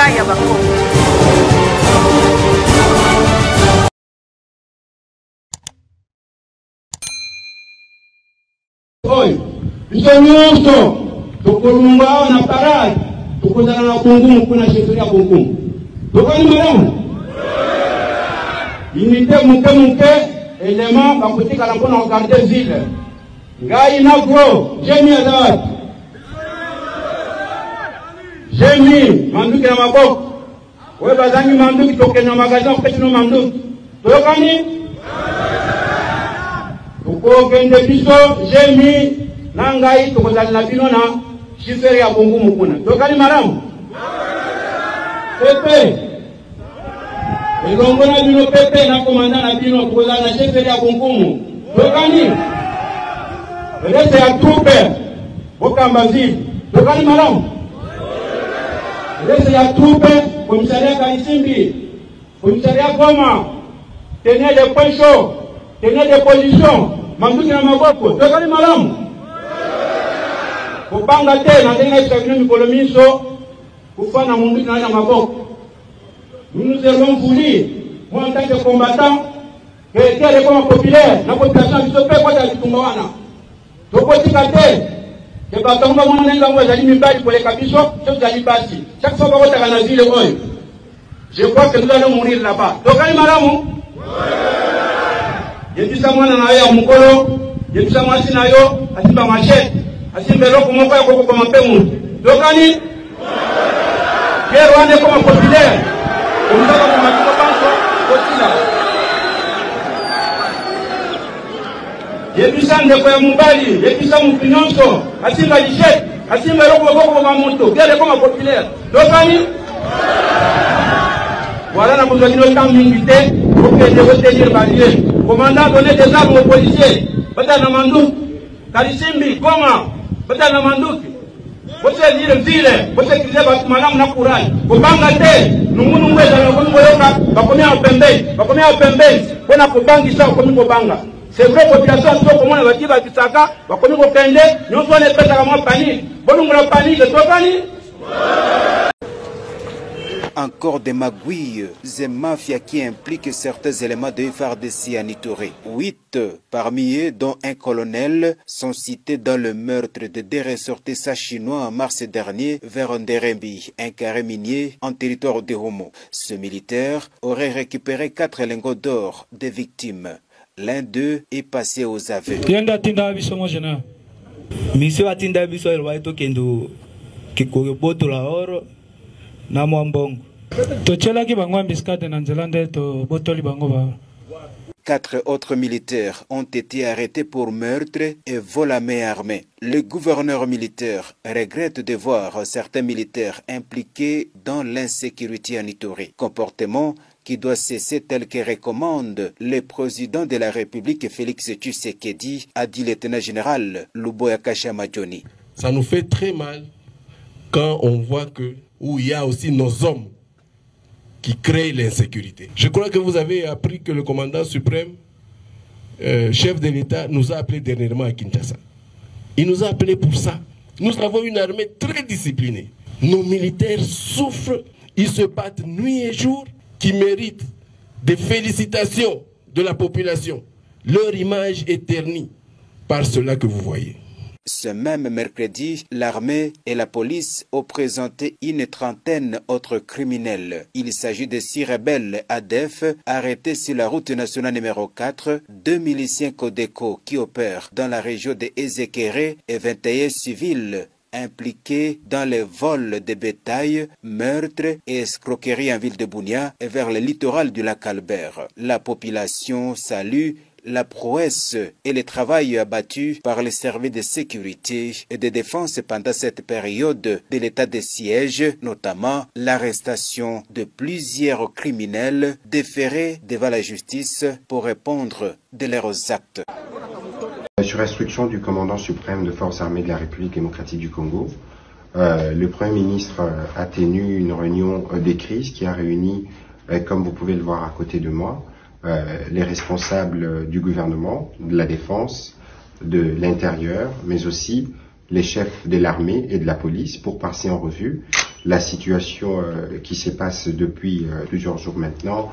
ya bakongo. Oi, biso nyonso tokolunga na parade tokozala na kungumu kuna sheferi ya kungumu. Tokani malamu? Unité muke élément bakotika mpona kogarde ville. Ngai na gros, jemi azawat. Jemi, manduki na maboko. Oye bazangi manduki tokenya na magasin kopeti no manduki. Tokani? Tukogende biso jemi na ngai tokozali na bino na shiferi ya kungumu kuna. Tokani malamu? Pepe. Elongo na bino pepe na komanda na bino tokozali na shiferi ya kungumu. Tokani? Reste ya troupe bokamba ville. Tokani malamu? Reste ya troupe komisaria Kalisimbi, komisaria Goma, tenir des points chauds, tenir des positions, manduki na maboko. Tokani malamu? Kubanga te na tenga isabino mikolo miso kufana munduki na maboko. Nous avons voulu, moi en tant que combattant, que les combattants populaires, la population qui se fait quoi dans le Tumbawana. Tokotika te, que batonga mwana nenga mwa zali mibali pour les capichons, c'est zali basi. Chaque fois qu'on a la ville oil, je crois que nous allons mourir là-bas. Tokani malamu? Yebisa mwana na ya mukolo, yebisa mwasi na yo, asimba machete, asimba loko moko ya koko koma pemu. Tokani? Kero ande koma populaire. On nous a pas combattu aussi là. Yebisa ndeko ya mubali, yebisa mupinonso, asimba lichet, asimba loko moko koma moto, kero koma populaire. Tokani? Voilà la besoin de temps militaire pour que les retenir barrières. Commandant donner des armes aux policiers. Bata na manduki, Kalisimbi, Goma, bata na manduki. Você dire ville, você quiser battre madame na courage. Kubanga te, nungu mweza na kungu yoka, bakomea opembe, bona kubangi sa komi kubanga. C'est vrai population so komona batiba kisaka, bakomi kopende, nyonso ne pesa kama panique. Bonungu la panique, tokani? Encore des magouilles et mafias qui impliquent certains éléments de FARDC à Nitoré. 8 parmi eux, dont un colonel, sont cités dans le meurtre de deux ressortissants chinois en mars dernier vers Nderembi, un carré minier en territoire de Homo. Ce militaire aurait récupéré 4 lingots d'or des victimes. L'un d'eux est passé aux aveux. Na mwambongo tochelaki bango ambiskade na nzelande to botoli bango ba. 4 autres militaires ont été arrêtés pour meurtre et vol à main armée. Le gouverneur militaire regrette de voir certains militaires impliqués dans l'insécurité à Nitoré. Comportement qui doit cesser tel que recommande le président de la République Félix Tshisekedi, a dit le lieutenant général Luboya Kasha Majoni. Ça nous fait très mal quand on voit que où il y a aussi nos hommes qui créent l'insécurité. Je crois que vous avez appris que le commandant suprême, chef de l'État, nous a appelés dernièrement à Kinshasa. Il nous a appelés pour ça. Nous avons une armée très disciplinée. Nos militaires souffrent, ils se battent nuit et jour, qui méritent des félicitations de la population. Leur image est ternie par cela que vous voyez. Ce même mercredi, l'armée et la police ont présenté une trentaine d'autres criminels. Il s'agit de 6 rebelles ADF arrêtés sur la route nationale numéro 4, 2 miliciens Codeco qui opèrent dans la région de Ezekere et 21 civils impliqués dans les vols de bétail, meurtres et escroqueries en ville de Bunia et vers le littoral du lac Albert. La population salue la prouesse et le travail abattu par les services de sécurité et de défense pendant cette période de l'état de siège, notamment l'arrestation de plusieurs criminels déférés devant la justice pour répondre de leurs actes. Sur instruction du commandant suprême de forces armées de la République démocratique du Congo, le Premier ministre a tenu une réunion de crise qui a réuni, comme vous pouvez le voir à côté de moi, les responsables du gouvernement, de la défense, de l'intérieur, mais aussi les chefs de l'armée et de la police pour passer en revue la situation qui se passe depuis plusieurs jours maintenant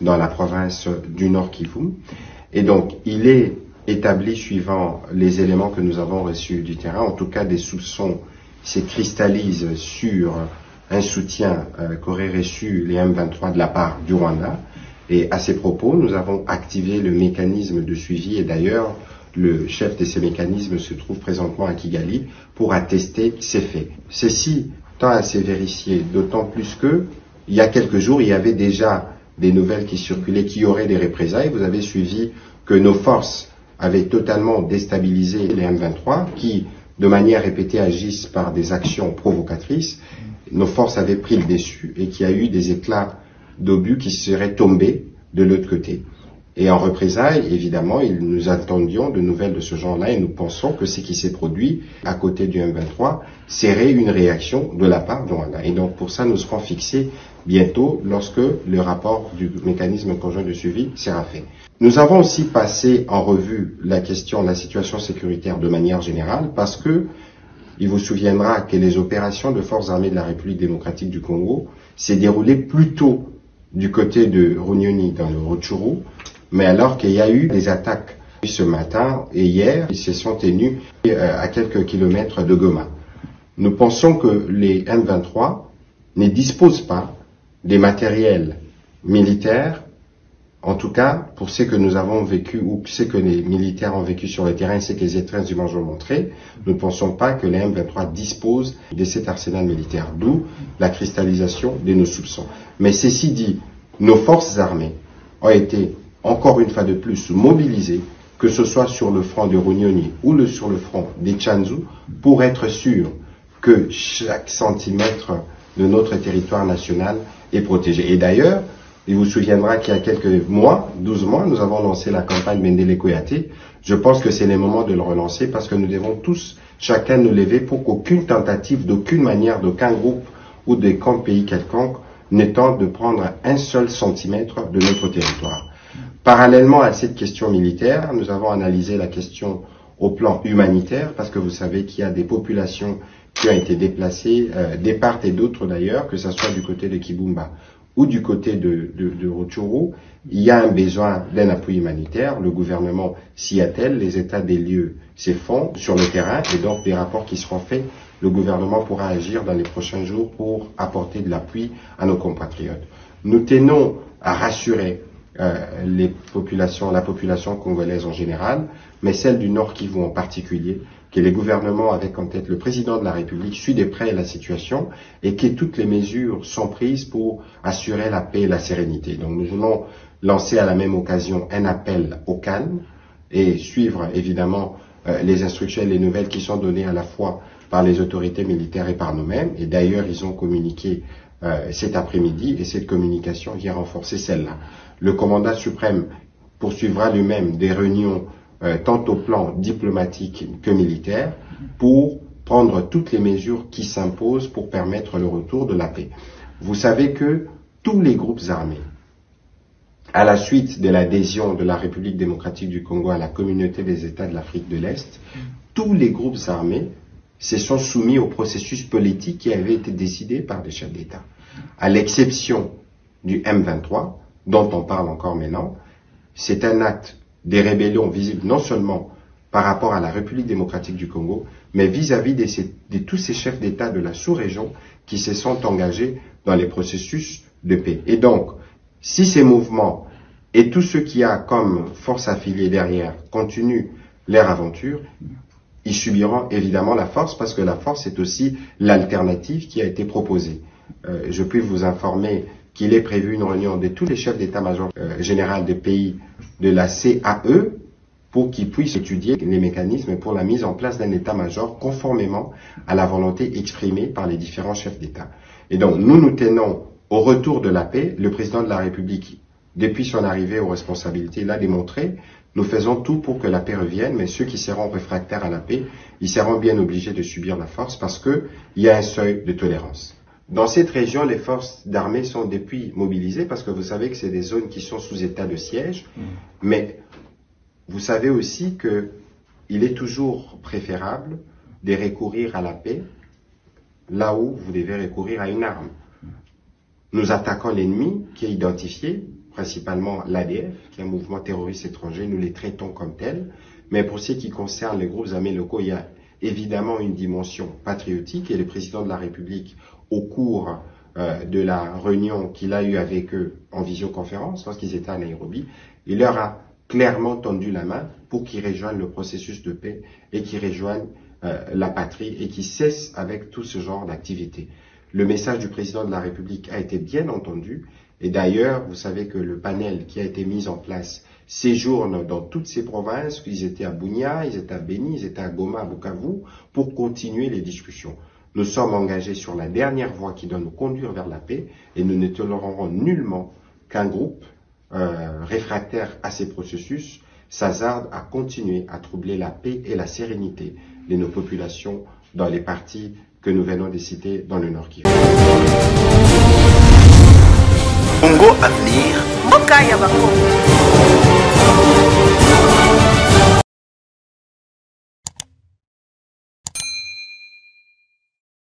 dans la province du Nord Kivu. Et donc, il est établi suivant les éléments que nous avons reçus du terrain, en tout cas des soupçons se cristallisent sur un soutien qu'auraient reçu les M23 de la part du Rwanda. Et à ces propos, nous avons activé le mécanisme de suivi, et d'ailleurs, le chef de ces mécanismes se trouve présentement à Kigali pour attester ces faits. Ceci tend à se vérifier, d'autant plus que, il y a quelques jours, il y avait déjà des nouvelles qui circulaient, qui auraient des représailles. Vous avez suivi que nos forces avaient totalement déstabilisé les M23, qui, de manière répétée, agissent par des actions provocatrices. Nos forces avaient pris le dessus et qu'il y a eu des éclats d'obus qui seraient tombés de l'autre côté. Et en représailles, évidemment, nous attendions de nouvelles de ce genre-là et nous pensons que ce qui s'est produit à côté du M23 serait une réaction de la part de Rwanda. Et donc pour ça, nous serons fixés bientôt lorsque le rapport du mécanisme conjoint de suivi sera fait. Nous avons aussi passé en revue la question de la situation sécuritaire de manière générale parce que il vous souviendra que les opérations de forces armées de la République démocratique du Congo s'est déroulées plutôt du côté de Runyoni dans le Rutshuru, mais alors qu'il y a eu des attaques ce matin et hier, ils se sont tenus à quelques kilomètres de Goma. Nous pensons que les M23 ne disposent pas des matériels militaires, en tout cas pour ce que nous avons vécu ou ce que les militaires ont vécu sur le terrain et ce que les étreintes images ont montré. Nous ne pensons pas que les M23 disposent de cet arsenal militaire, d'où la cristallisation de nos soupçons. Mais ceci dit, nos forces armées ont été encore une fois de plus mobilisées, que ce soit sur le front de Runyoni ou sur le front des Tchanzu, pour être sûr que chaque centimètre de notre territoire national est protégé. Et d'ailleurs, il vous souviendra qu'il y a quelques mois, 12 mois, nous avons lancé la campagne Mendele Koyate. Je pense que c'est le moment de le relancer parce que nous devons tous, chacun nous lever pour qu'aucune tentative, d'aucune manière, d'aucun groupe ou de camp pays quelconque ne tente de prendre un seul centimètre de notre territoire. Parallèlement à cette question militaire, nous avons analysé la question au plan humanitaire parce que vous savez qu'il y a des populations qui ont été déplacées, des part et d'autres d'ailleurs, que ce soit du côté de Kibumba ou du côté de Rutshuru. Il y a un besoin d'un appui humanitaire. Le gouvernement s'y attelle, les états des lieux s'y font sur le terrain et donc des rapports qui seront faits, le gouvernement pourra agir dans les prochains jours pour apporter de l'appui à nos compatriotes. Nous tenons à rassurer la population congolaise en général, mais celle du Nord Kivu en particulier, que les gouvernements avec en tête le président de la République suit de près la situation et que toutes les mesures sont prises pour assurer la paix et la sérénité. Donc nous voulons lancer à la même occasion un appel au calme et suivre évidemment les instructions et les nouvelles qui sont données à la fois par les autorités militaires et par nous-mêmes. Et d'ailleurs, ils ont communiqué cet après-midi et cette communication vient renforcer celle-là. Le commandant suprême poursuivra lui-même des réunions tant au plan diplomatique que militaire pour prendre toutes les mesures qui s'imposent pour permettre le retour de la paix. Vous savez que tous les groupes armés, à la suite de l'adhésion de la République démocratique du Congo à la communauté des États de l'Afrique de l'Est, tous les groupes armés se sont soumis au processus politique qui avait été décidé par les chefs d'État. À l'exception du M23, dont on parle encore maintenant, c'est un acte des rébellions visibles non seulement par rapport à la République démocratique du Congo, mais vis-à-vis de tous ces chefs d'État de la sous-région qui se sont engagés dans les processus de paix. Et donc, si ces mouvements et tous ceux qui a comme force affiliée derrière continuent leur aventure, ils subiront évidemment la force parce que la force est aussi l'alternative qui a été proposée. Je puis vous informer qu'il est prévu une réunion de tous les chefs d'état-major général des pays de la CAE pour qu'ils puissent étudier les mécanismes pour la mise en place d'un état-major conformément à la volonté exprimée par les différents chefs d'État. Et donc, nous tenons au retour de la paix. Le président de la République, depuis son arrivée aux responsabilités, l'a démontré. Nous faisons tout pour que la paix revienne, mais ceux qui seront réfractaires à la paix, ils seront bien obligés de subir la force parce qu'il y a un seuil de tolérance. Dans cette région, les forces d'armée sont depuis mobilisées parce que vous savez que c'est des zones qui sont sous état de siège, mais vous savez aussi qu'il est toujours préférable de recourir à la paix là où vous devez recourir à une arme. Nous attaquons l'ennemi qui est identifié, principalement l'ADF, qui est un mouvement terroriste étranger, nous les traitons comme tels. Mais pour ce qui concerne les groupes armés locaux, il y a évidemment une dimension patriotique et le président de la République, au cours de la réunion qu'il a eue avec eux en visioconférence, lorsqu'ils étaient à Nairobi, il leur a clairement tendu la main pour qu'ils rejoignent le processus de paix et qu'ils rejoignent la patrie et qu'ils cessent avec tout ce genre d'activité. Le message du président de la République a été bien entendu et d'ailleurs, vous savez que le panel qui a été mis en place séjourne dans toutes ces provinces, ils étaient à Bunia, ils étaient à Beni, ils étaient à Goma, à Bukavu, pour continuer les discussions. Nous sommes engagés sur la dernière voie qui doit nous conduire vers la paix et nous ne tolérerons nullement qu'un groupe réfractaire à ces processus s'hasarde à continuer à troubler la paix et la sérénité de nos populations dans les parties que nous venons de citer dans le Nord Kivu. Congo Avenir.